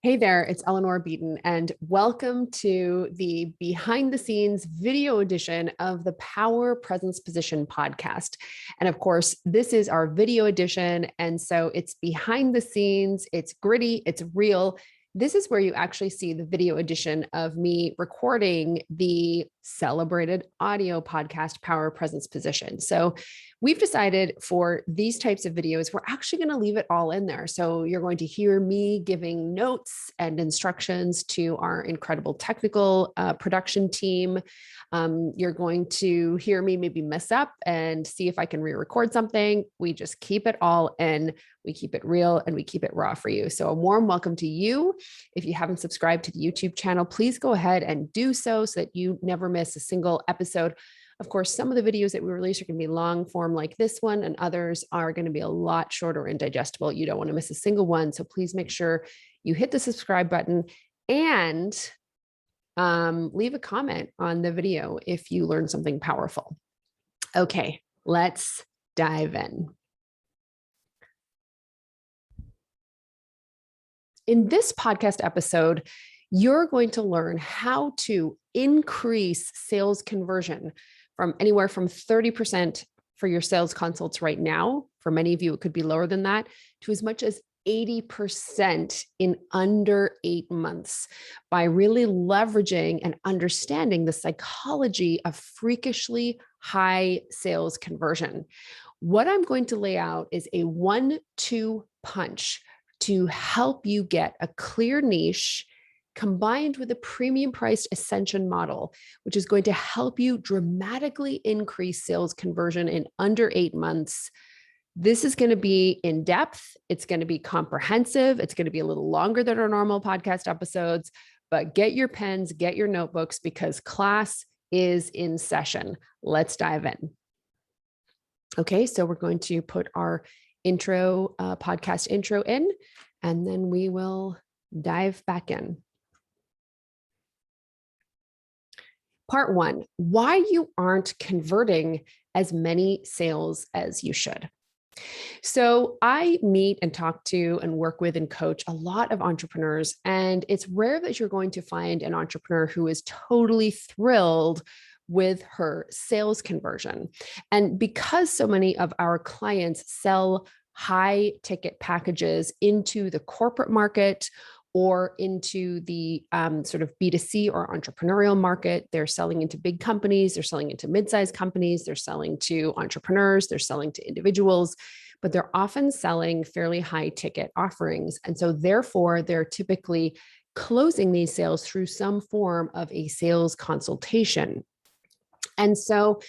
Hey there, it's Eleanor Beaton, and welcome to the behind the scenes video edition of the Power Presence Position podcast. And of course, this is our video edition. And so it's behind the scenes, it's gritty, it's real. This is where you actually see the video edition of me recording the celebrated audio podcast, Power Presence Position. So we've decided for these types of videos, we're actually going to leave it all in there. So you're going to hear me giving notes and instructions to our incredible technical production team. You're going to hear me maybe mess up and see if I can re-record something. We just keep it all in. We keep it real and we keep it raw for you. So a warm welcome to you. If you haven't subscribed to the YouTube channel, please go ahead and do so that you never miss a single episode. Of course, some of the videos that we release are going to be long form like this one, and others are going to be a lot shorter and digestible. You don't want to miss a single one. So please make sure you hit the subscribe button and leave a comment on the video if you learned something powerful. Okay, let's dive in. In this podcast episode, you're going to learn how to increase sales conversion from anywhere from 30% for your sales consults right now. For many of you, it could be lower than that, to as much as 80% in under 8 months by really leveraging and understanding the psychology of freakishly high sales conversion. What I'm going to lay out is a 1-2 punch to help you get a clear niche combined with a premium priced Ascension model, which is going to help you dramatically increase sales conversion in under 8 months. This is going to be in depth. It's going to be comprehensive. It's going to be a little longer than our normal podcast episodes, but get your pens, get your notebooks, because class is in session. Let's dive in. Okay, so we're going to put our intro, podcast intro in, and then we will dive back in. Part 1, why you aren't converting as many sales as you should. So I meet and talk to and work with and coach a lot of entrepreneurs, and it's rare that you're going to find an entrepreneur who is totally thrilled with her sales conversion. And because so many of our clients sell high ticket packages into the corporate market or into the sort of B2C or entrepreneurial market, they're selling into big companies, they're selling into mid-sized companies, they're selling to entrepreneurs, they're selling to individuals, but they're often selling fairly high ticket offerings. And so therefore, they're typically closing these sales through some form of a sales consultation. And so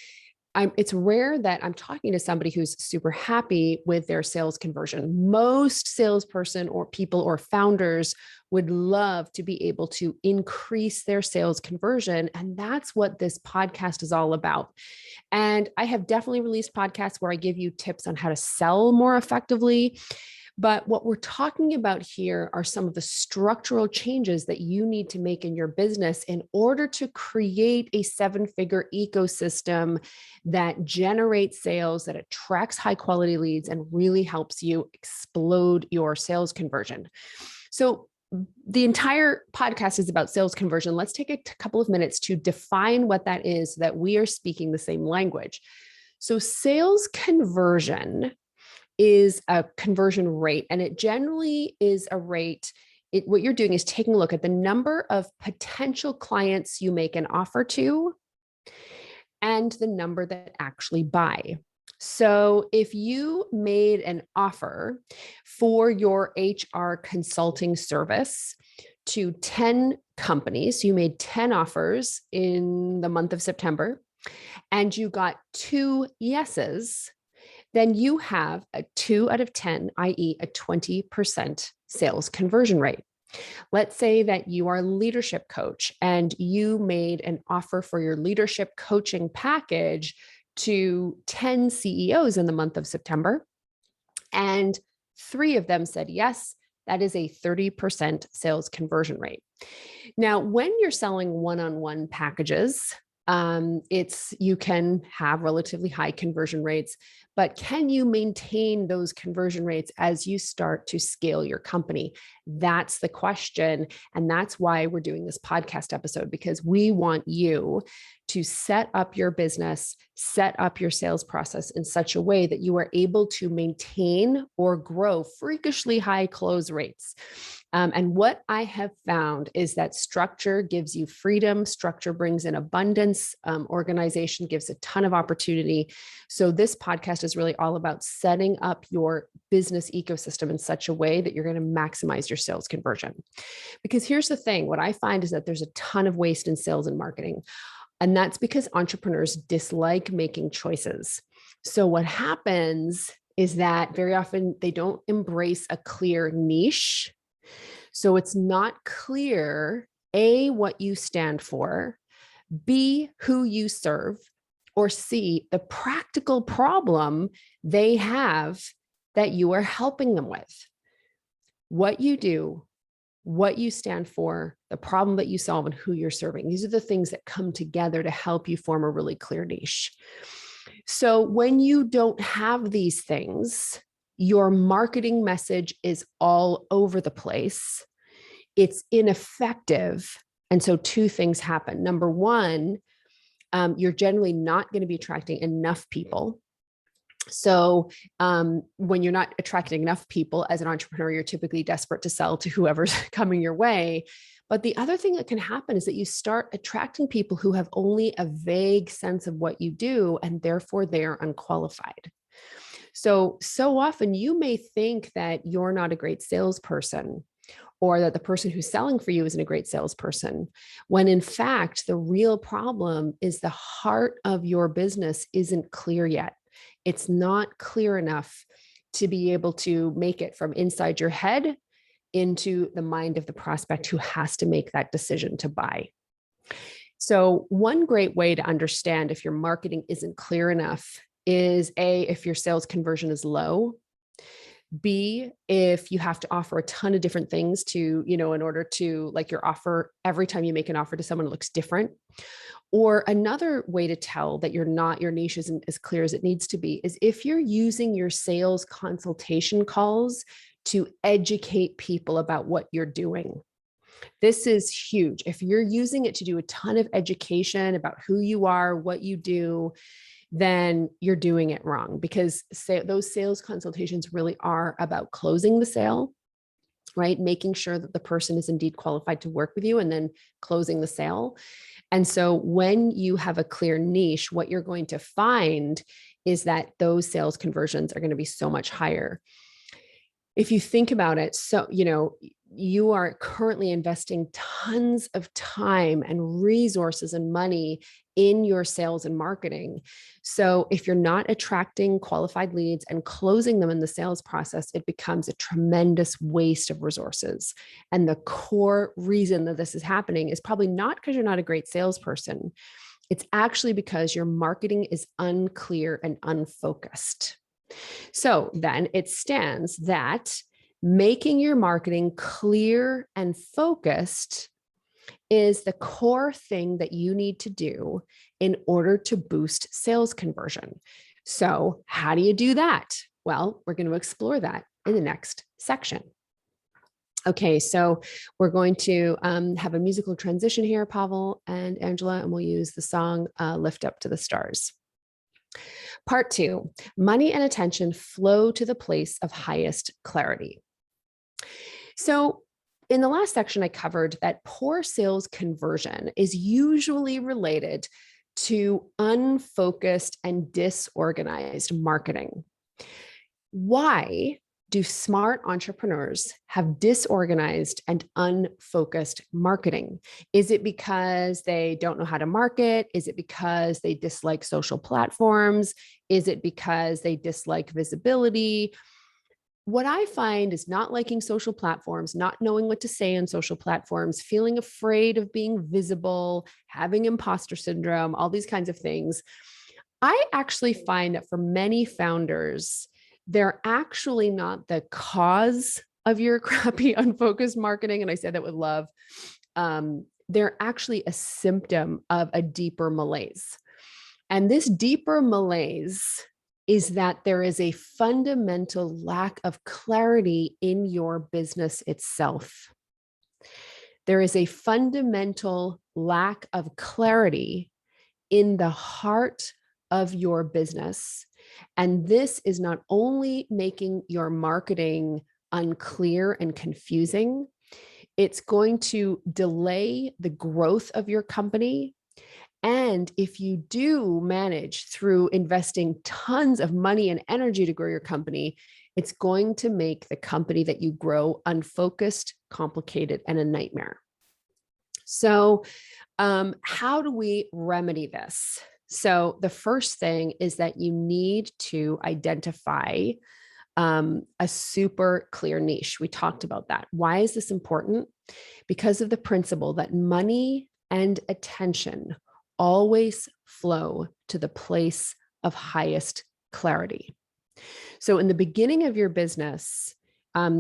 it's rare that I'm talking to somebody who's super happy with their sales conversion. Most salesperson or people or founders would love to be able to increase their sales conversion. And that's what this podcast is all about. And I have definitely released podcasts where I give you tips on how to sell more effectively. But what we're talking about here are some of the structural changes that you need to make in your business in order to create a 7-figure ecosystem that generates sales, that attracts high quality leads, and really helps you explode your sales conversion. So the entire podcast is about sales conversion. Let's take a couple of minutes to define what that is so that we are speaking the same language. So sales conversion is a conversion rate, and it generally is a rate. What you're doing is taking a look at the number of potential clients you make an offer to and the number that actually buy. So if you made an offer for your HR consulting service to 10 companies, you made 10 offers in the month of September, and you got 2 yeses, then you have a 2 out of 10, i.e. a 20% sales conversion rate. Let's say that you are a leadership coach and you made an offer for your leadership coaching package to 10 CEOs in the month of September, and 3 of them said yes. That is a 30% sales conversion rate. Now, when you're selling one-on-one packages, you can have relatively high conversion rates, but can you maintain those conversion rates as you start to scale your company? That's the question. And that's why we're doing this podcast episode, because we want you to set up your business, set up your sales process in such a way that you are able to maintain or grow freakishly high close rates. And what I have found is that structure gives you freedom. Structure brings in abundance. Organization gives a ton of opportunity. So this podcast is really all about setting up your business ecosystem in such a way that you're going to maximize your sales conversion. Because here's the thing, what I find is that there's a ton of waste in sales and marketing. And that's because entrepreneurs dislike making choices. So what happens is that very often they don't embrace a clear niche. So it's not clear, A, what you stand for, B, who you serve, or C, the practical problem they have that you are helping them with. What you do, what you stand for, the problem that you solve, and who you're serving. These are the things that come together to help you form a really clear niche. So when you don't have these things, your marketing message is all over the place. It's ineffective. And so two things happen. Number one, you're generally not going to be attracting enough people. So when you're not attracting enough people as an entrepreneur, you're typically desperate to sell to whoever's coming your way. But the other thing that can happen is that you start attracting people who have only a vague sense of what you do, and therefore they are unqualified. So often you may think that you're not a great salesperson, or that the person who's selling for you isn't a great salesperson, when in fact, the real problem is the heart of your business isn't clear yet. It's not clear enough to be able to make it from inside your head into the mind of the prospect who has to make that decision to buy. So one great way to understand if your marketing isn't clear enough is A, if your sales conversion is low. B, if you have to offer a ton of different things to, in order to, like, your offer, every time you make an offer to someone, it looks different. Or another way to tell that your niche isn't as clear as it needs to be is if you're using your sales consultation calls to educate people about what you're doing. This is huge. If you're using it to do a ton of education about who you are, what you do, then you're doing it wrong, because those sales consultations really are about closing the sale, right? Making sure that the person is indeed qualified to work with you, and then closing the sale. And so when you have a clear niche, what you're going to find is that those sales conversions are going to be so much higher. If you think about it, so, you are currently investing tons of time and resources and money in your sales and marketing. So if you're not attracting qualified leads and closing them in the sales process, it becomes a tremendous waste of resources. And the core reason that this is happening is probably not because you're not a great salesperson. It's actually because your marketing is unclear and unfocused. So then it stands that making your marketing clear and focused is the core thing that you need to do in order to boost sales conversion. So how do you do that? Well, we're going to explore that in the next section. Okay, so we're going to have a musical transition here, Pavel and Angela, and we'll use the song Lift Up to the Stars. Part 2, money and attention flow to the place of highest clarity. So in the last section, I covered that poor sales conversion is usually related to unfocused and disorganized marketing. Why do smart entrepreneurs have disorganized and unfocused marketing? Is it because they don't know how to market? Is it because they dislike social platforms? Is it because they dislike visibility? What I find is not liking social platforms, not knowing what to say on social platforms, feeling afraid of being visible, having imposter syndrome, all these kinds of things. I actually find that for many founders, they're actually not the cause of your crappy, unfocused marketing. And I say that with love. They're actually a symptom of a deeper malaise. And this deeper malaise is that there is a fundamental lack of clarity in your business itself. There is a fundamental lack of clarity in the heart of your business. And this is not only making your marketing unclear and confusing, it's going to delay the growth of your company. And if you do manage through investing tons of money and energy to grow your company, it's going to make the company that you grow unfocused, complicated, and a nightmare. So, how do we remedy this? So, the first thing is that you need to identify a super clear niche. We talked about that. Why is this important? Because of the principle that money and attention always flow to the place of highest clarity. So in the beginning of your business,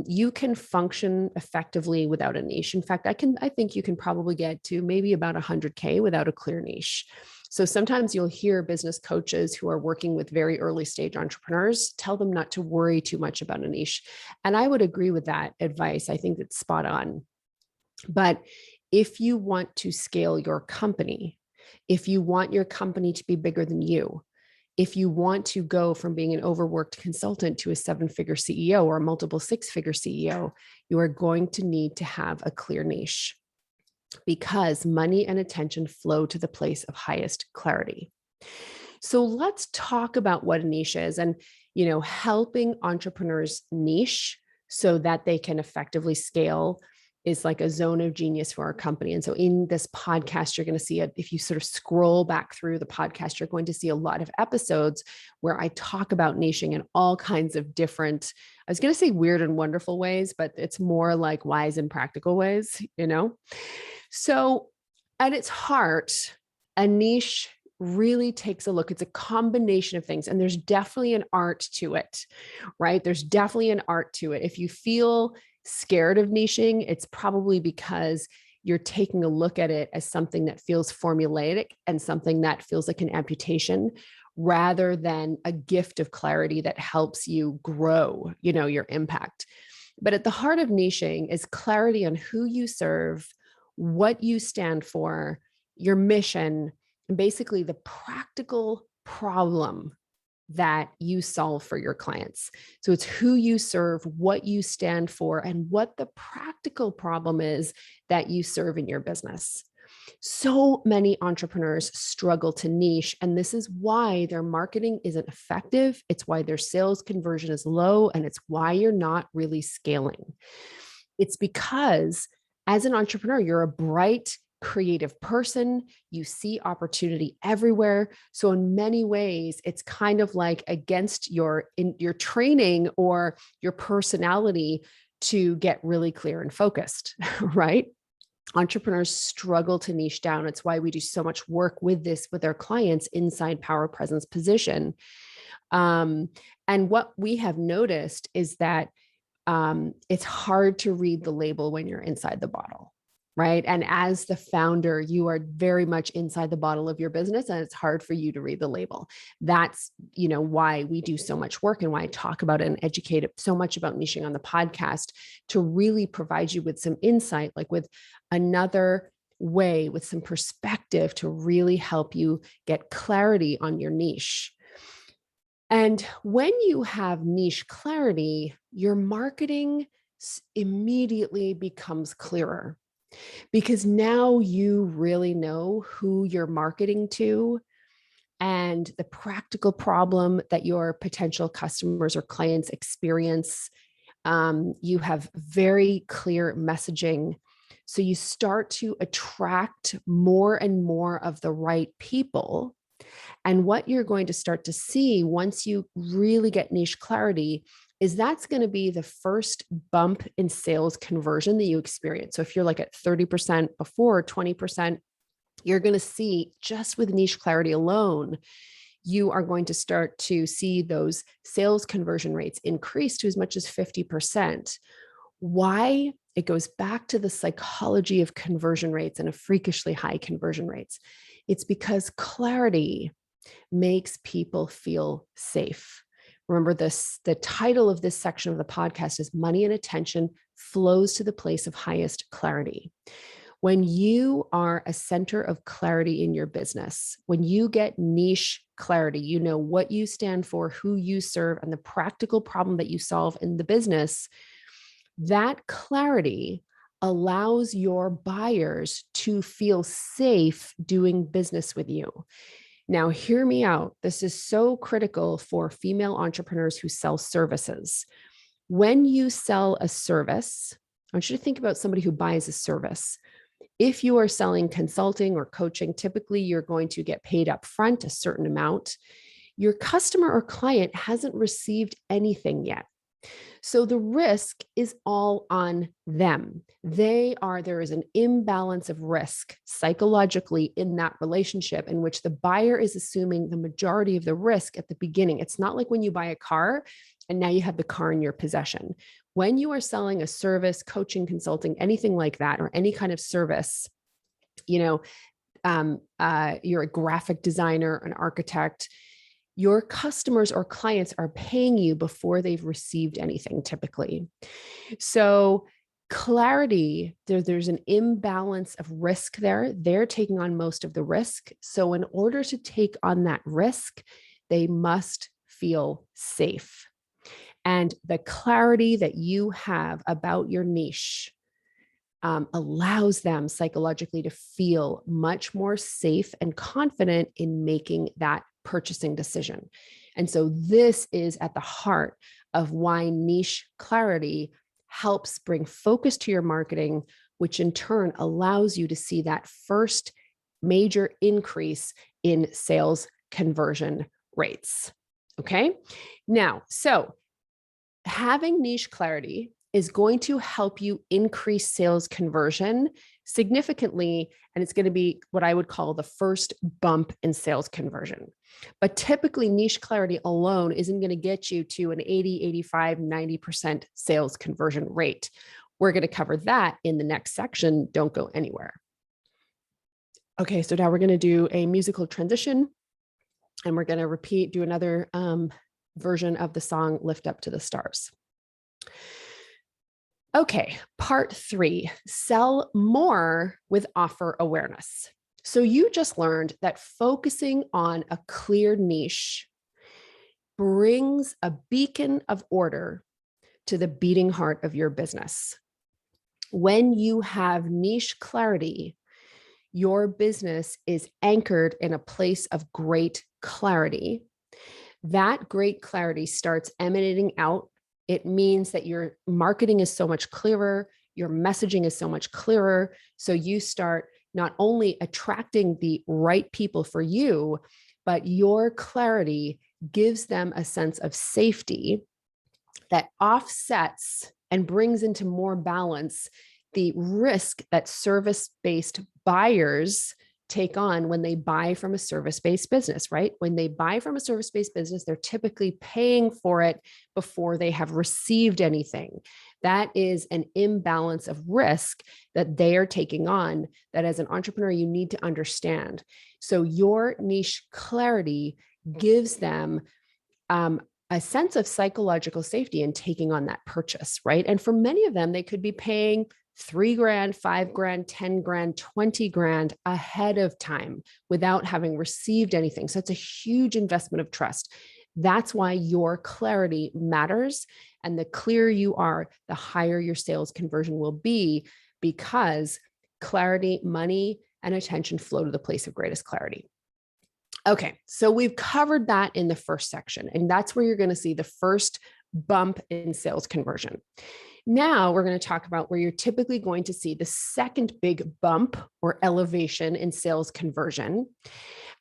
you can function effectively without a niche. In fact, I think you can probably get to maybe about 100K without a clear niche. So sometimes you'll hear business coaches who are working with very early stage entrepreneurs tell them not to worry too much about a niche. And I would agree with that advice. I think it's spot on. But if you want to scale your company, if you want your company to be bigger than you, if you want to go from being an overworked consultant to a 7-figure CEO or a multiple 6-figure CEO, you are going to need to have a clear niche, because money and attention flow to the place of highest clarity. So let's talk about what a niche is, and, helping entrepreneurs niche so that they can effectively scale is like a zone of genius for our company. And so in this podcast, you're going to see it. If you sort of scroll back through the podcast, you're going to see a lot of episodes where I talk about niching in all kinds of different, I was going to say weird and wonderful ways, but it's more like wise and practical ways, So at its heart, a niche really takes a look. It's a combination of things. And there's definitely an art to it, right? There's definitely an art to it. If you feel scared of niching, it's probably because you're taking a look at it as something that feels formulaic and something that feels like an amputation, rather than a gift of clarity that helps you grow, your impact. But at the heart of niching is clarity on who you serve, what you stand for, your mission, and basically the practical problem that you solve for your clients. So it's who you serve, what you stand for, and what the practical problem is that you serve in your business. So many entrepreneurs struggle to niche, and this is why their marketing isn't effective. It's why their sales conversion is low, and it's why you're not really scaling. It's because as an entrepreneur, you're a bright, creative person. You see opportunity everywhere. So in many ways, it's kind of like against your training or your personality to get really clear and focused, right? Entrepreneurs struggle to niche down. It's why we do so much work with our clients inside power presence position. And what we have noticed is that it's hard to read the label when you're inside the bottle, right? And as the founder, you are very much inside the bottle of your business, and it's hard for you to read the label. That's, why we do so much work and why I talk about it and educate so much about niching on the podcast, to really provide you with some insight, like with another way, with some perspective to really help you get clarity on your niche. And when you have niche clarity, your marketing immediately becomes clearer, because now you really know who you're marketing to and the practical problem that your potential customers or clients experience. You have very clear messaging. So you start to attract more and more of the right people. And what you're going to start to see once you really get niche clarity is that's going to be the first bump in sales conversion that you experience. So if you're like at 30% before, 20%, you're going to see, just with niche clarity alone, you are going to start to see those sales conversion rates increase to as much as 50%. Why? It goes back to the psychology of conversion rates and a freakishly high conversion rates. It's because clarity makes people feel safe. Remember this, the title of this section of the podcast is Money and Attention Flows to the Place of Highest Clarity. When you are a center of clarity in your business, when you get niche clarity, you know what you stand for, who you serve, and the practical problem that you solve in the business, that clarity allows your buyers to feel safe doing business with you. Now, hear me out. This is so critical for female entrepreneurs who sell services. When you sell a service, I want you to think about somebody who buys a service. If you are selling consulting or coaching, typically you're going to get paid up front a certain amount. Your customer or client hasn't received anything yet. So the risk is all on them. There is an imbalance of risk psychologically in that relationship in which the buyer is assuming the majority of the risk at the beginning. It's not like when you buy a car and now you have the car in your possession. When you are selling a service, coaching, consulting, anything like that, or any kind of service, you're a graphic designer, an architect, your customers or clients are paying you before they've received anything typically. So clarity, there's an imbalance of risk there. They're taking on most of the risk. So in order to take on that risk, they must feel safe. And the clarity that you have about your niche allows them psychologically to feel much more safe and confident in making that purchasing decision. And so this is at the heart of why niche clarity helps bring focus to your marketing, which in turn allows you to see that first major increase in sales conversion rates. Okay. Now, so having niche clarity is going to help you increase sales conversion significantly. And it's going to be what I would call the first bump in sales conversion. But typically niche clarity alone isn't going to get you to an 80, 85, 90% sales conversion rate. We're going to cover that in the next section. Don't go anywhere. Okay, so now we're going to do a musical transition and we're going to do another version of the song Lift Up to the Stars. Okay, part 3, sell more with offer awareness. So you just learned that focusing on a clear niche brings a beacon of order to the beating heart of your business. When you have niche clarity, your business is anchored in a place of great clarity. That great clarity starts emanating out. It means that your marketing is so much clearer, your messaging is so much clearer. So you start not only attracting the right people for you, but your clarity gives them a sense of safety that offsets and brings into more balance the risk that service-based buyers take on when they buy from a service-based business, right? When they buy from a service-based business, they're typically paying for it before they have received anything. That is an imbalance of risk that they are taking on that as an entrepreneur, you need to understand. So your niche clarity gives them a sense of psychological safety in taking on that purchase, right? And for many of them, they could be paying $3,000, $5,000, $10,000, $20,000 ahead of time without having received anything. So it's a huge investment of trust. That's why your clarity matters. And the clearer you are, the higher your sales conversion will be, because clarity, money, and attention flow to the place of greatest clarity. Okay, so we've covered that in the first section, and that's where you're going to see the first bump in sales conversion. Now we're going to talk about where you're typically going to see the second big bump or elevation in sales conversion.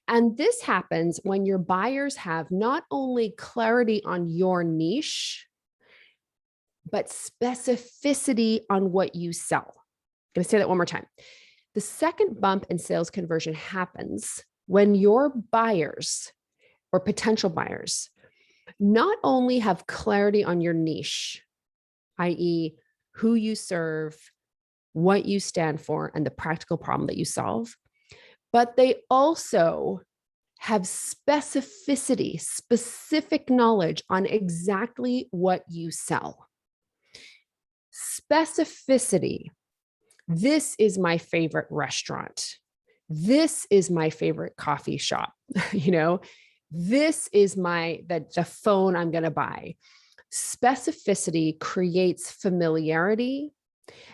And this happens when your buyers have not only clarity on your niche, but specificity on what you sell. I'm going to say that one more time. The second bump in sales conversion happens when your buyers or potential buyers not only have clarity on your niche, i.e., who you serve, what you stand for, and the practical problem that you solve, but they also have specificity, specific knowledge on exactly what you sell. Specificity. This is my favorite restaurant. This is my favorite coffee shop. This is the phone I'm going to buy. Specificity creates familiarity,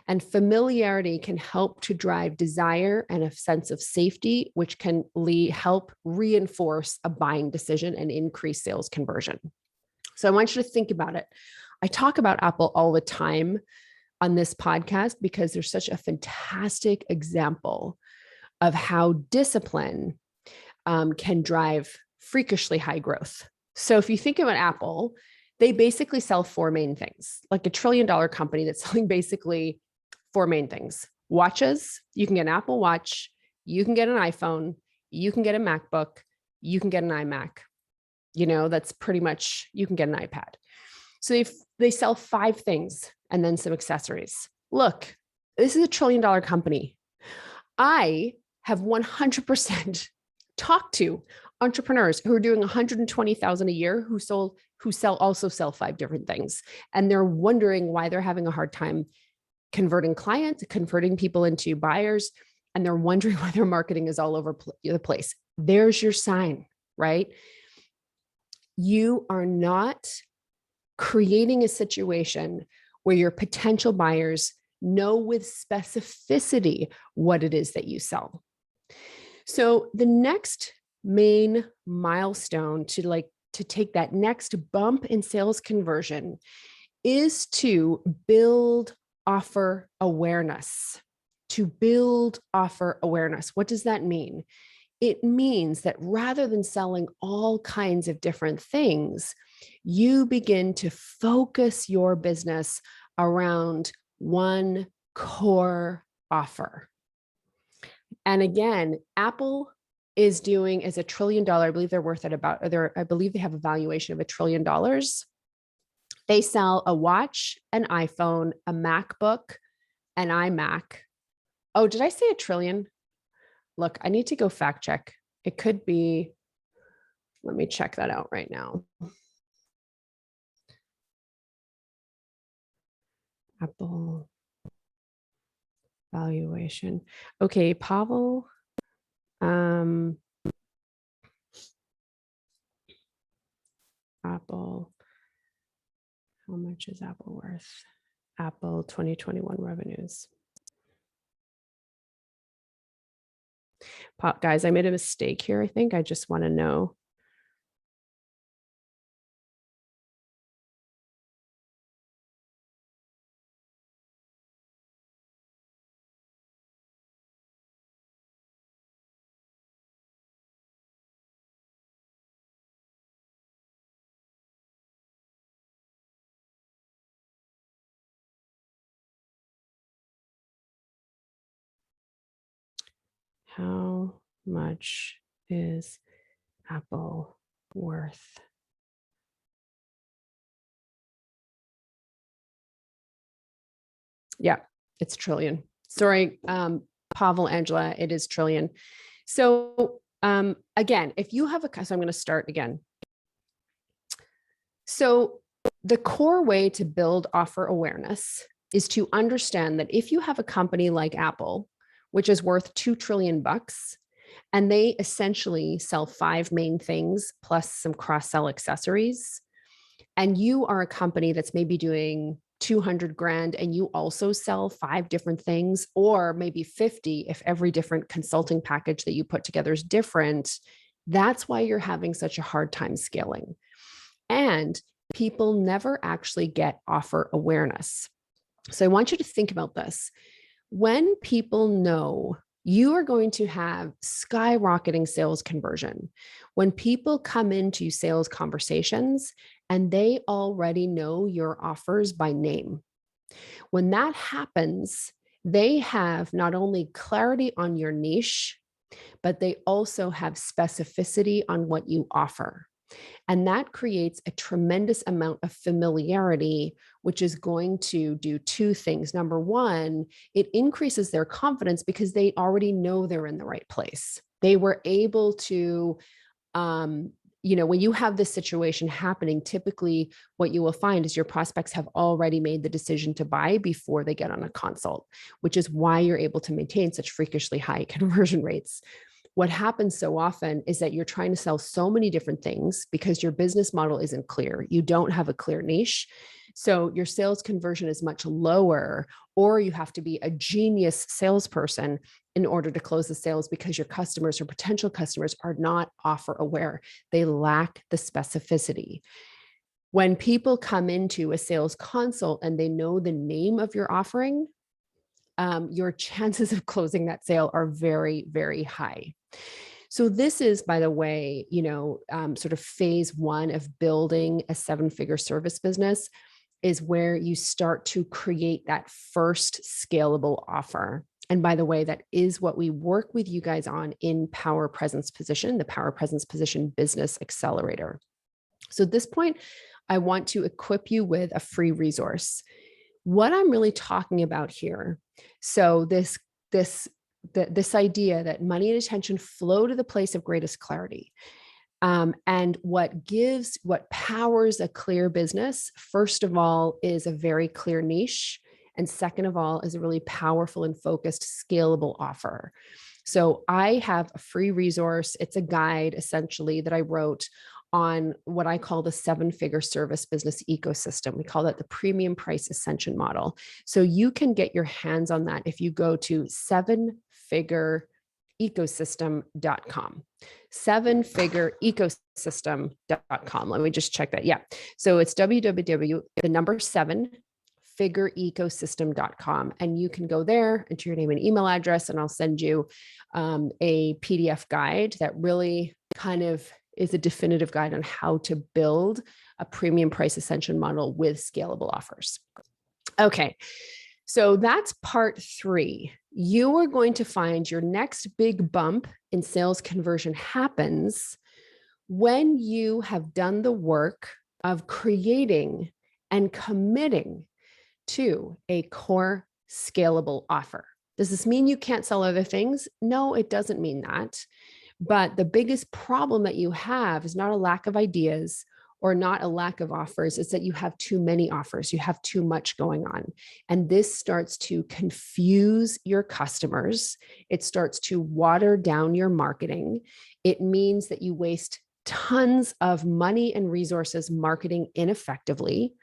and familiarity can help to drive desire and a sense of safety, which can help reinforce a buying decision and increase sales conversion. So I want you to think about it. I talk about Apple all the time on this podcast because there's such a fantastic example of how discipline can drive freakishly high growth. So if you think about Apple, they basically sell four main things, like $1 trillion company that's selling basically four main things. Watches, you can get an Apple Watch, you can get an iPhone, you can get a MacBook, you can get an iMac. That's pretty much, you can get an iPad. So they sell five things and then some accessories. Look, this is $1 trillion company. I have 100% talked to entrepreneurs who are doing 120,000 a year who sell five different things. And they're wondering why they're having a hard time converting clients, converting people into buyers. And they're wondering why their marketing is all over the place. There's your sign, right? You are not creating a situation where your potential buyers know with specificity what it is that you sell. So the next main milestone to take that next bump in sales conversion is to build offer awareness. What does that mean? It means that rather than selling all kinds of different things, you begin to focus your business around one core offer. And again, Apple is $1 trillion. I believe they're worth at I believe they have a valuation of $1 trillion. They sell a watch, an iPhone, a MacBook, an iMac. Oh, did I say $1 trillion? Look, I need to go fact check. It could be, let me check that out right now. Apple valuation. Okay, Pavel. Apple. How much is Apple worth? Apple 2021 revenues. Guys, I made a mistake here. I think I just want to know. How much is Apple worth? Yeah, it's trillion. Sorry, Pavel, Angela, it is trillion. So again, if you have so I'm going to start again. So the core way to build offer awareness is to understand that if you have a company like Apple, which is worth $2 trillion, and they essentially sell five main things plus some cross-sell accessories, and you are a company that's maybe doing 200 grand and you also sell five different things, or maybe 50 if every different consulting package that you put together is different, that's why you're having such a hard time scaling. And people never actually get offer awareness. So I want you to think about this. When people know you are going to have skyrocketing sales conversion, when people come into sales conversations and they already know your offers by name, when that happens, they have not only clarity on your niche, but they also have specificity on what you offer. And that creates a tremendous amount of familiarity, which is going to do two things. Number one, it increases their confidence because they already know they're in the right place. They were able to When you have this situation happening, typically what you will find is your prospects have already made the decision to buy before they get on a consult, which is why you're able to maintain such freakishly high conversion rates. What happens so often is that you're trying to sell so many different things because your business model isn't clear. You don't have a clear niche. So your sales conversion is much lower, or you have to be a genius salesperson in order to close the sales because your customers or potential customers are not offer aware. They lack the specificity. When people come into a sales consult and they know the name of your offering, your chances of closing that sale are very, very high. So this is, by the way, sort of phase one of building a seven-figure service business is where you start to create that first scalable offer. And by the way, that is what we work with you guys on in Power Presence Position, the Power Presence Position Business Accelerator. So at this point, I want to equip you with a free resource. What I'm really talking about here, so this idea that money and attention flow to the place of greatest clarity. And what powers a clear business, first of all, is a very clear niche. And second of all, is a really powerful and focused scalable offer. So I have a free resource. It's a guide essentially that I wrote on what I call the seven-figure service business ecosystem. We call that the premium price ascension model. So you can get your hands on that if you go to sevenfigureecosystem.com. sevenfigureecosystem.com. Let me just check that. Yeah. So it's www.7figureecosystem.com. And you can go there, enter your name and email address, and I'll send you a PDF guide that really kind of is a definitive guide on how to build a premium price ascension model with scalable offers. Okay. So that's part 3. You are going to find your next big bump in sales conversion happens when you have done the work of creating and committing to a core scalable offer. Does this mean you can't sell other things? No, it doesn't mean that. But the biggest problem that you have is not a lack of ideas or not a lack of offers. It's that you have too many offers. You have too much going on. And this starts to confuse your customers. It starts to water down your marketing. It means that you waste tons of money and resources marketing ineffectively.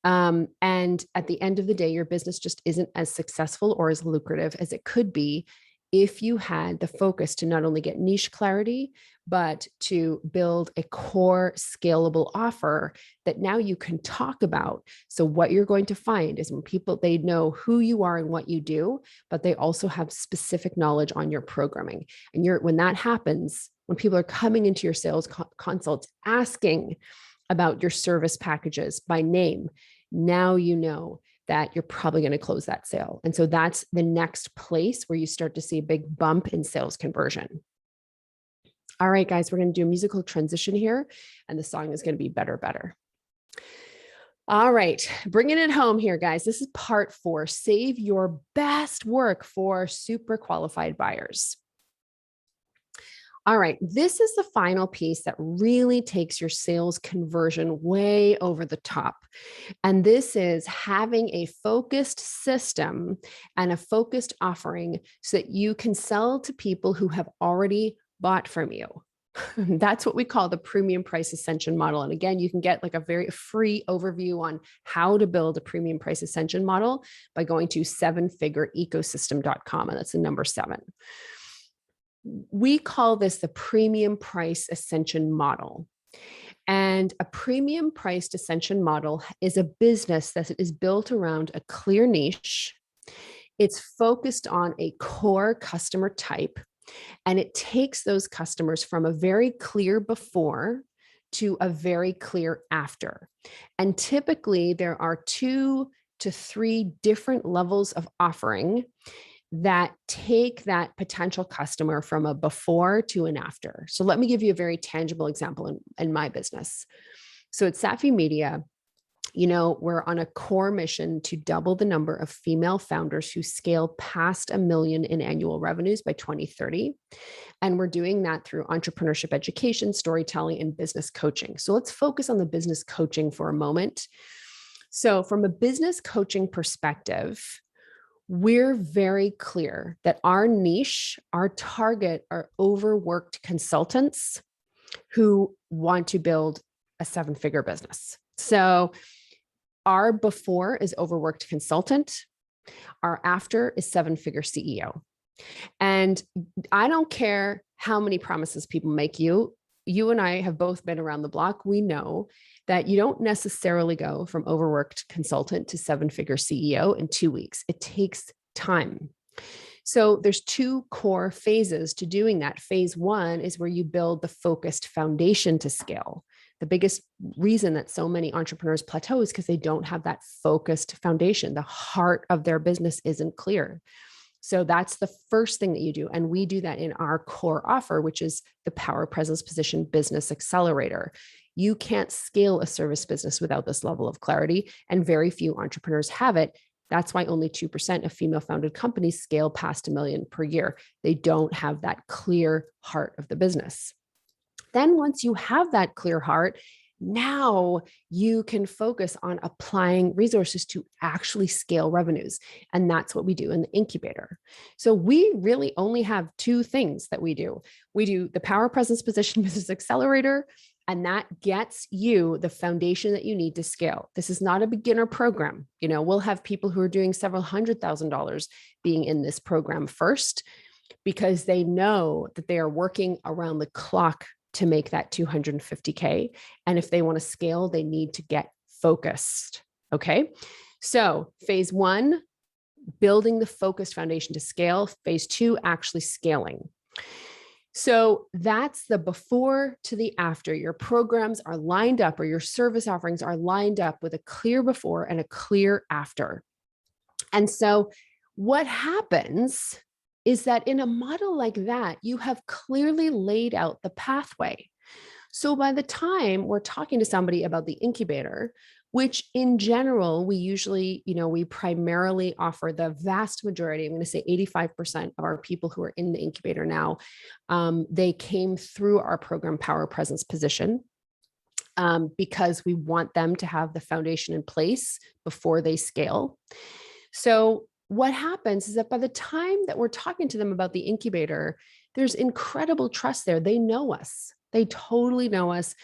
And at the end of the day, your business just isn't as successful or as lucrative as it could be if you had the focus to not only get niche clarity, but to build a core scalable offer that now you can talk about. So what you're going to find is when people, they know who you are and what you do, but they also have specific knowledge on your programming. And when that happens, when people are coming into your sales consults, asking about your service packages by name, now you know that you're probably going to close that sale. And so that's the next place where you start to see a big bump in sales conversion. All right, guys, we're going to do a musical transition here, and the song is going to be Better, Better. All right, bringing it home here, guys. This is part 4. Save your best work for super qualified buyers. All right, this is the final piece that really takes your sales conversion way over the top. And this is having a focused system and a focused offering so that you can sell to people who have already bought from you. That's what we call the premium price ascension model. And again, you can get like a very free overview on how to build a premium price ascension model by going to sevenfigureecosystem.com. And that's the number 7. We call this the premium price ascension model. And a premium priced ascension model is a business that is built around a clear niche. It's focused on a core customer type, and it takes those customers from a very clear before to a very clear after. And typically there are 2 to 3 different levels of offering that take that potential customer from a before to an after. So let me give you a very tangible example in my business. So at Safi Media, We're on a core mission to double the number of female founders who scale past $1 million in annual revenues by 2030. And we're doing that through entrepreneurship education, storytelling, and business coaching. So let's focus on the business coaching for a moment. So from a business coaching perspective, we're very clear that our niche, our target are overworked consultants who want to build a 7-figure business. So our before is overworked consultant. Our after is 7-figure CEO. And I don't care how many promises people make you. You and I have both been around the block. We know that you don't necessarily go from overworked consultant to 7-figure CEO in 2 weeks. It takes time. So there's 2 core phases to doing that. Phase 1 is where you build the focused foundation to scale. The biggest reason that so many entrepreneurs plateau is because they don't have that focused foundation. The heart of their business isn't clear. So that's the first thing that you do. And we do that in our core offer, which is the Power Presence Position Business Accelerator. You can't scale a service business without this level of clarity, and very few entrepreneurs have it. That's why only 2% of female-founded companies scale past $1 million per year. They don't have that clear heart of the business. Then once you have that clear heart, now you can focus on applying resources to actually scale revenues. And that's what we do in the incubator. So we really only have 2 things that we do. We do the Power Presence Position Business Accelerator, and that gets you the foundation that you need to scale. This is not a beginner program. We'll have people who are doing several $100,000 being in this program first, because they know that they are working around the clock to make that $250K. And if they want to scale, they need to get focused. Okay. So phase 1, building the focused foundation to scale. Phase 2, actually scaling. So that's the before to the after. Your programs are lined up, or your service offerings are lined up with a clear before and a clear after. And so what happens is that in a model like that, you have clearly laid out the pathway. So by the time we're talking to somebody about the incubator, which in general, we usually, we primarily offer the vast majority, I'm going to say 85% of our people who are in the incubator now, they came through our program Power Presence Position, because we want them to have the foundation in place before they scale. So what happens is that by the time that we're talking to them about the incubator, there's incredible trust there. They know us. They totally know us.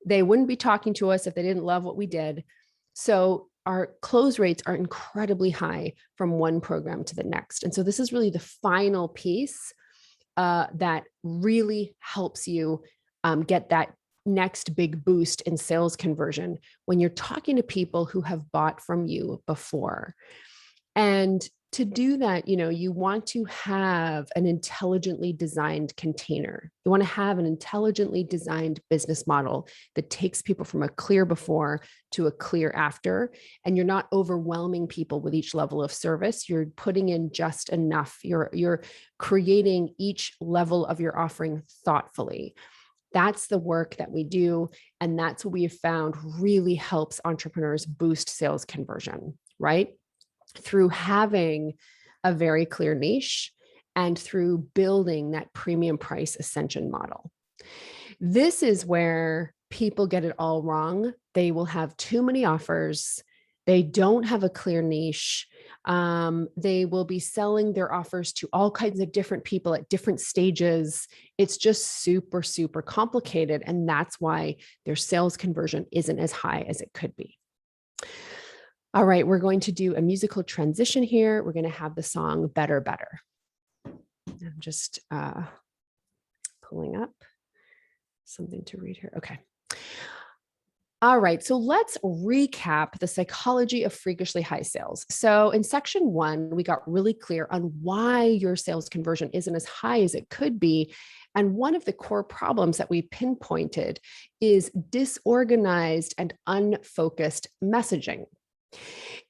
They wouldn't be talking to us if they didn't love what we did. So our close rates are incredibly high from one program to the next. And so this is really the final piece that really helps you get that next big boost in sales conversion when you're talking to people who have bought from you before. And to do that, you want to have an intelligently designed container. You want to have an intelligently designed business model that takes people from a clear before to a clear after. And you're not overwhelming people with each level of service. You're putting in just enough. You're creating each level of your offering thoughtfully. That's the work that we do. And that's what we have found really helps entrepreneurs boost sales conversion, right? Through having a very clear niche and through building that premium price Ascension model. This is where people get it all wrong. They will have too many offers. They don't have a clear niche. They will be selling their offers to all kinds of different people at different stages. It's just super, super complicated. And that's why their sales conversion isn't as high as it could be. All right, we're going to do a musical transition here. We're going to have the song Better, Better. I'm just pulling up something to read here. Okay. All right, so let's recap the psychology of freakishly high sales. So in section 1, we got really clear on why your sales conversion isn't as high as it could be. And one of the core problems that we pinpointed is disorganized and unfocused messaging.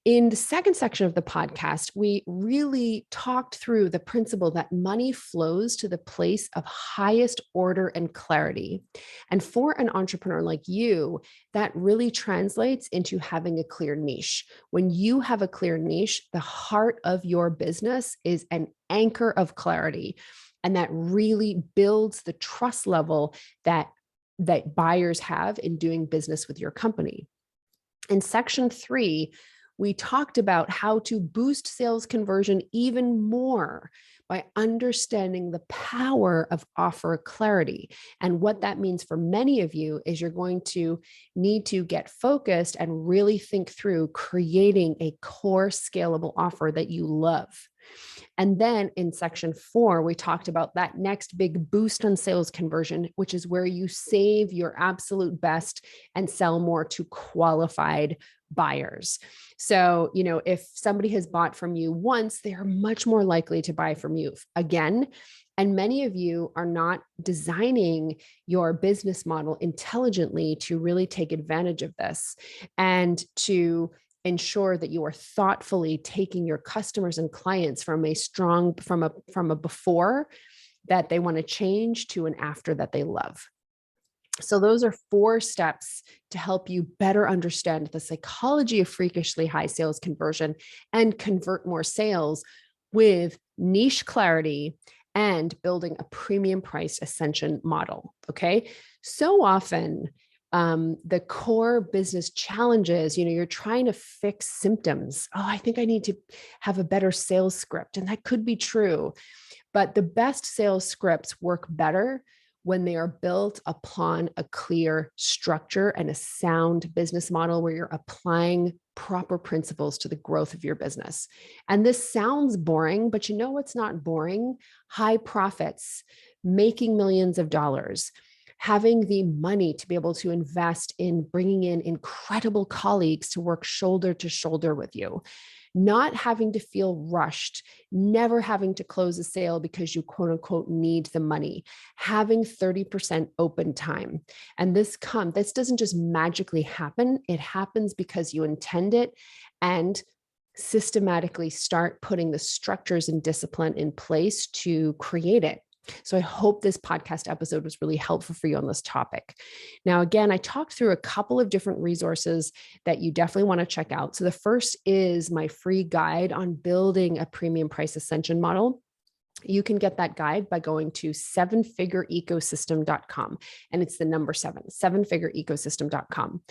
In the second section of the podcast, we really talked through the principle that money flows to the place of highest order and clarity. And for an entrepreneur like you, that really translates into having a clear niche. When you have a clear niche, the heart of your business is an anchor of clarity. And that really builds the trust level that buyers have in doing business with your company. In section 3, we talked about how to boost sales conversion even more by understanding the power of offer clarity. And what that means for many of you is you're going to need to get focused and really think through creating a core scalable offer that you love. And then in section 4, we talked about that next big boost on sales conversion, which is where you save your absolute best and sell more to qualified buyers. So, if somebody has bought from you once, they are much more likely to buy from you again. And many of you are not designing your business model intelligently to really take advantage of this and to ensure that you are thoughtfully taking your customers and clients from a before that they want to change to an after that they love. So those are 4 steps to help you better understand the psychology of freakishly high sales conversion and convert more sales with niche clarity and building a premium priced Ascension model. Okay. So often, the core business challenges, you're trying to fix symptoms. Oh, I think I need to have a better sales script. And that could be true. But the best sales scripts work better when they are built upon a clear structure and a sound business model where you're applying proper principles to the growth of your business. And this sounds boring, but it's not boring. High profits, making millions of dollars, having the money to be able to invest in bringing in incredible colleagues to work shoulder to shoulder with you, not having to feel rushed, never having to close a sale because you quote unquote need the money, having 30% open time. And this doesn't just magically happen. It happens because you intend it and systematically start putting the structures and discipline in place to create it. So I hope this podcast episode was really helpful for you on this topic. Now, again, I talked through a couple of different resources that you definitely want to check out. So the first is my free guide on building a premium price Ascension model. You can get that guide by going to sevenfigureecosystem.com. And it's the number 7, sevenfigureecosystem.com.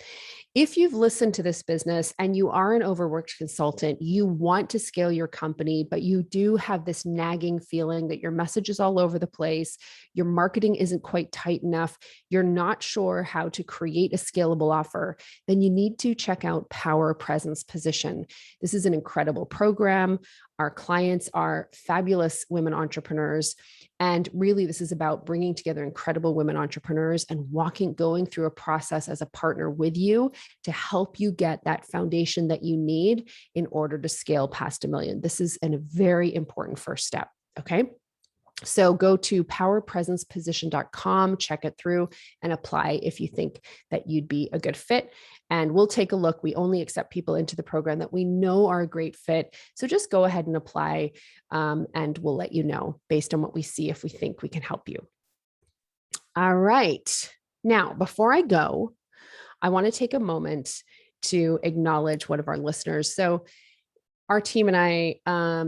If you've listened to this business and you are an overworked consultant, you want to scale your company, but you do have this nagging feeling that your message is all over the place, your marketing isn't quite tight enough, you're not sure how to create a scalable offer, then you need to check out Power Presence Position. This is an incredible program. Our clients are fabulous women entrepreneurs. And really, this is about bringing together incredible women entrepreneurs and going through a process as a partner with you to help you get that foundation that you need in order to scale past $1 million. This is a very important first step. Okay. So go to powerpresenceposition.com, check it through and apply if you think that you'd be a good fit. And we'll take a look. We only accept people into the program that we know are a great fit. So just go ahead and apply and we'll let you know based on what we see if we think we can help you. All right. Now, before I go, I want to take a moment to acknowledge one of our listeners. So our team and I,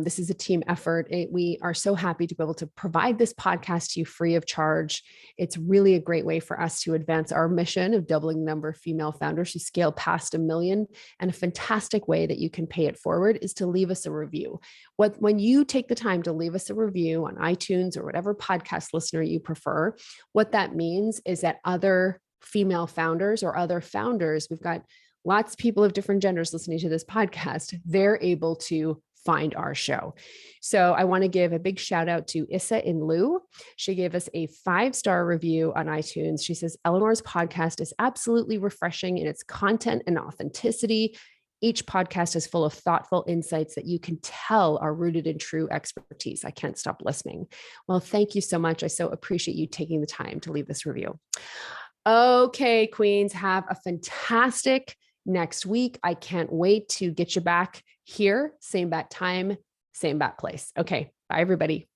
this is a team effort. We are so happy to be able to provide this podcast to you free of charge. It's really a great way for us to advance our mission of doubling the number of female founders who scale past $1 million. And a fantastic way that you can pay it forward is to leave us a review. When you take the time to leave us a review on iTunes or whatever podcast listener you prefer, what that means is that other female founders or other founders, we've got lots of people of different genders listening to this podcast, they're able to find our show. So I want to give a big shout out to Issa in Liu. She gave us a 5-star review on iTunes. She says, Eleanor's podcast is absolutely refreshing in its content and authenticity. Each podcast is full of thoughtful insights that you can tell are rooted in true expertise. I can't stop listening. Well, thank you so much. I so appreciate you taking the time to leave this review. Okay, queens, have a fantastic next week. I can't wait to get you back here. Same bat time, same bat place. Okay. Bye, everybody.